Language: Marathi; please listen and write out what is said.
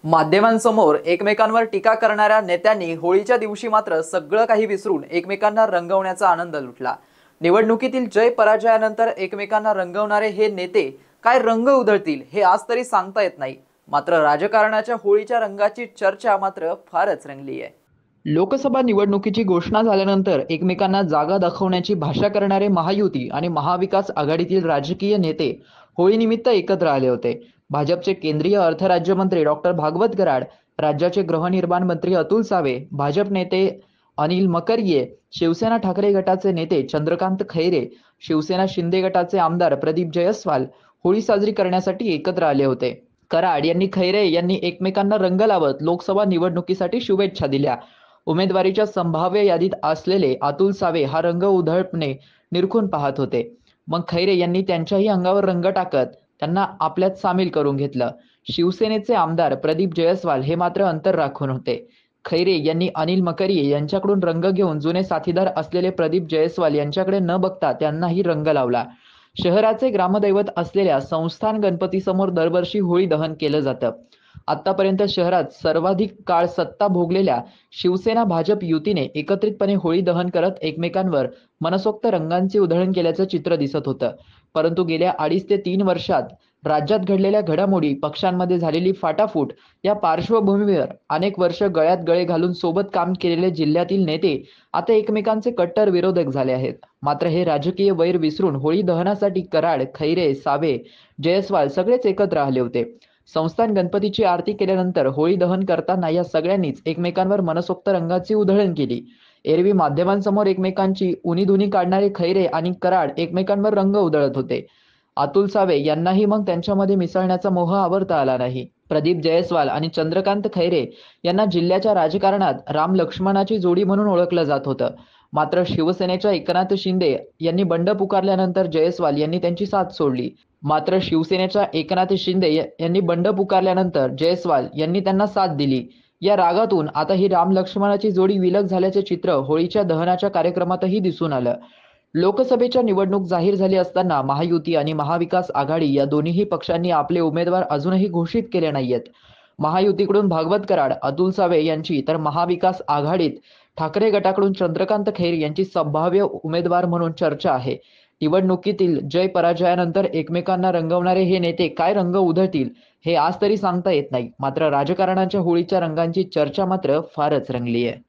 माध्यमांसमोर एकमेकांवर टीका करणाऱ्या नेत्यांनी होळीच्या दिवशी मात्र सगळं काही विसरून एकमेकांना रंगवण्याचा आनंद लुटला। निवडणुकीतील जय पराजयानंतर एकमेकांना रंगवणारे हे नेते काय रंग उधळतील हे आज तरी सांगता येत नाही। मात्र राजकारणाच्या होळीच्या रंगाची चर्चा मात्र फारच रंगली आहे। लोकसभा निवडणुकीची घोषणा झाल्यानंतर एकमेकांना जागा दाखवण्याची भाषा करणारे महायुती आणि महाविकास आघाडीतील राजकीय नेते होळीनिमित्त एकत्र आले होते। भाजपचे केंद्रीय अर्थ राज्यमंत्री डॉक्टर भागवत कराड, राज्याचे गृहनिर्माण मंत्री अतुल सावे, भाजप नेते अनिल मकरिये, शिवसेना ठाकरे गटाचे नेते चंद्रकांत खैरे, शिवसेना शिंदे गटाचे आमदार प्रदीप जयस्वाल होळी साजरी करण्यासाठी एकत्र आले होते। कराड यांनी खैरे यांनी एकमेकांना रंग लावत लोकसभा निवडणुकीसाठी शुभेच्छा दिल्या। उमेदवारीच्या संभाव्य यादीत असलेले अतुल सावे हा रंग उधळपणे निरखून पाहत होते। मग खैरे यांनी त्यांच्याही अंगावर रंग टाकत त्यांना आपल्यात सामील करून घेतलं। शिवसेनेचे आमदार प्रदीप जयस्वाल हे मात्र अंतर राखून होते। खैरे यांनी अनिल मकरिये यांच्याकडून रंग घेऊन जुने साथीदार असलेले प्रदीप जयस्वाल यांच्याकडे न बघता त्यांनाही रंग लावला। शहराचे ग्रामदैवत असलेल्या संस्थान गणपतीसमोर दरवर्षी होळी दहन केलं जातं। आतापर्यंत शहरात सर्वाधिक काळ सत्ता भोगलेल्या शिवसेना भाजप युतीने एकत्रितपणे होळी दहन करत एकमेकांवर मनसोक्त रंगांचे उधळण केल्याचं चित्र दिसत होतं। परंतु गेल्या 2.5 ते 3 वर्षात राज्यात घडलेल्या घडामोडी, पक्षांमध्ये झालेली फाटाफूट या पार्श्वभूमीवर अनेक वर्ष गळ्यात गळे घालून सोबत काम केलेले जिल्ह्यातील नेते आता एकमेकांचे कट्टर विरोधक झाले आहेत। मात्र हे राजकीय वैर विसरून होळी दहनासाठी कराड, खैरे, सावे, जयस्वाल सगळेच एकत्र आले होते। संस्थान गणपतीची आरती केल्यानंतर होळी दहन करताना या सगळ्यांनीच एकमेकांवर मनसोक्त रंगाची उधळण केली। एरवी माध्यमांसमोर एकमेकांची उनीधुनी काढणारे खैरे आणि कराड एकमेकांवर रंग उधळत होते। अतुल सावे यांनाही मग त्यांच्यामध्ये मिसळण्याचा मोह आवरता आला नाही। प्रदीप जयस्वाल आणि चंद्रकांत खैरे यांना जिल्ह्याच्या राजकारणात राम लक्ष्मणाची जोडी म्हणून ओळखलं जात होतं। मात्र शिवसेनेच्या एकनाथ शिंदे यांनी बंड पुकारल्यानंतर जयस्वाल यांनी त्यांची साथ सोडली। जयस्वाल यांनी त्यांना साथ दिली। या रागातून आता ही राम लक्ष्मणाची जोडी विलग झाल्याचे चित्र होळीच्या दहनाच्या कार्यक्रमातही दिसून आलं। लोकसभेच्या निवडणूक जाहीर झाली असताना महायुती आणि महाविकास आघाडी या दोन्ही पक्षांनी आपले उमेदवार अजूनही घोषित केले नाहीयेत। महायुतीकडून भागवत कराड, अतुल सावे यांची तर महाविकास आघाडीत ठाकरे गटाकडून चंद्रकांत खैरे यांची संभाव्य उमेदवार म्हणून चर्चा आहे। निवडणुकीतील जय पराजयानंतर एकमेकांना रंगवणारे हे नेते काय रंग उधळतील हे आज तरी सांगता येत नाही। मात्र राजकारणाच्या होळीच्या रंगांची चर्चा मात्र फारच रंगली आहे।